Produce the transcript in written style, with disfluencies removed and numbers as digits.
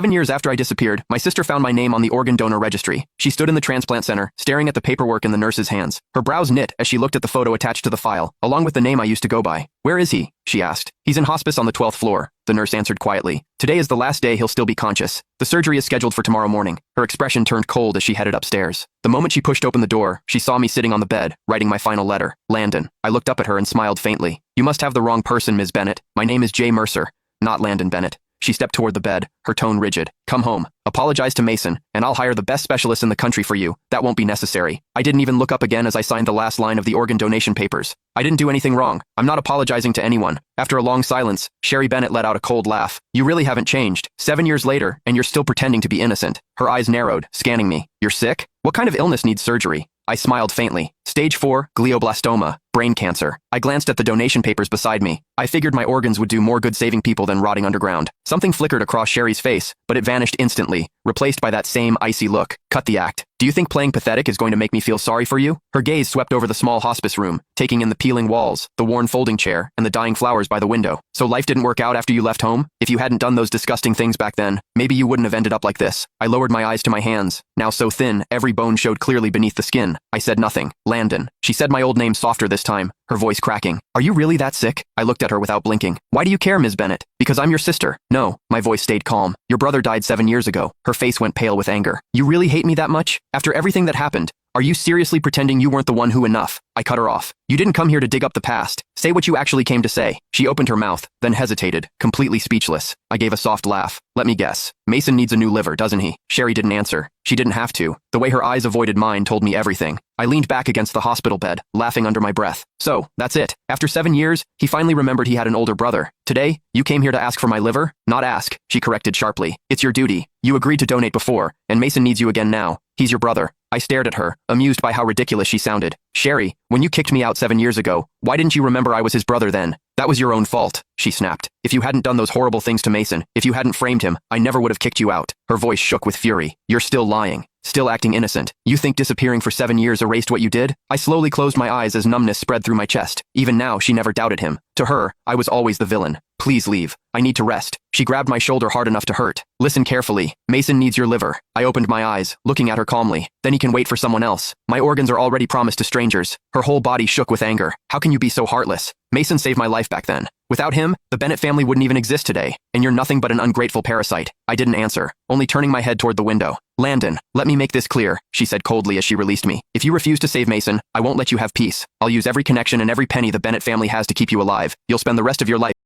7 years after I disappeared, my sister found my name on the organ donor registry. She stood in the transplant center, staring at the paperwork in the nurse's hands. Her brows knit as she looked at the photo attached to the file, along with the name I used to go by. "Where is he?" she asked. "He's in hospice on the 12th floor," the nurse answered quietly. "Today is the last day he'll still be conscious. The surgery is scheduled for tomorrow morning." Her expression turned cold as she headed upstairs. The moment she pushed open the door, she saw me sitting on the bed, writing my final letter, Landon. I looked up at her and smiled faintly. "You must have the wrong person, Ms. Bennett. My name is Jay Mercer, not Landon Bennett." She stepped toward the bed, her tone rigid. "Come home, apologize to Mason, and I'll hire the best specialist in the country for you. That won't be necessary." I didn't even look up again as I signed the last line of the organ donation papers. I didn't do anything wrong. I'm not apologizing to anyone. After a long silence, Sherry Bennett let out a cold laugh. "You really haven't changed. 7 years later, and you're still pretending to be innocent." Her eyes narrowed, scanning me. "You're sick? What kind of illness needs surgery?" I smiled faintly. "Stage 4, glioblastoma, brain cancer." I glanced at the donation papers beside me. I figured my organs would do more good saving people than rotting underground. Something flickered across Sherry's face, but it vanished instantly, replaced by that same icy look. "Cut the act. Do you think playing pathetic is going to make me feel sorry for you?" Her gaze swept over the small hospice room, taking in the peeling walls, the worn folding chair, and the dying flowers by the window. "So life didn't work out after you left home? If you hadn't done those disgusting things back then, maybe you wouldn't have ended up like this." I lowered my eyes to my hands, now so thin, every bone showed clearly beneath the skin. I said nothing. "Landon." She said my old name softer this time, her voice cracking. "Are you really that sick?" I looked at her without blinking. "Why do you care, Ms. Bennett?" "Because I'm your sister." "No." My voice stayed calm. "Your brother died 7 years ago." Her face went pale with anger. "You really hate me that much? After everything that happened? Are you seriously pretending you weren't the one who enough?" I cut her off. "You didn't come here to dig up the past. Say what you actually came to say." She opened her mouth, then hesitated, completely speechless. I gave a soft laugh. "Let me guess. Mason needs a new liver, doesn't he?" Sherry didn't answer. She didn't have to. The way her eyes avoided mine told me everything. I leaned back against the hospital bed, laughing under my breath. "So, that's it. After 7 years, he finally remembered he had an older brother. Today, you came here to ask for my liver?" "Not ask," she corrected sharply. "It's your duty. You agreed to donate before, and Mason needs you again now. He's your brother." I stared at her, amused by how ridiculous she sounded. "Sherry, when you kicked me out 7 years ago, why didn't you remember I was his brother then?" "That was your own fault," she snapped. "If you hadn't done those horrible things to Mason, if you hadn't framed him, I never would have kicked you out." Her voice shook with fury. "You're still lying. Still acting innocent. You think disappearing for 7 years erased what you did?" I slowly closed my eyes as numbness spread through my chest. Even now, she never doubted him. To her, I was always the villain. "Please leave. I need to rest." She grabbed my shoulder hard enough to hurt. "Listen carefully. Mason needs your liver." I opened my eyes, looking at her calmly. "Then he can wait for someone else. My organs are already promised to strangers." Her whole body shook with anger. "How can you be so heartless? Mason saved my life back then. Without him, the Bennett family wouldn't even exist today, and you're nothing but an ungrateful parasite." I didn't answer, only turning my head toward the window. "Landon, let me make this clear," she said coldly as she released me. "If you refuse to save Mason, I won't let you have peace. I'll use every connection and every penny the Bennett family has to keep you alive. You'll spend the rest of your life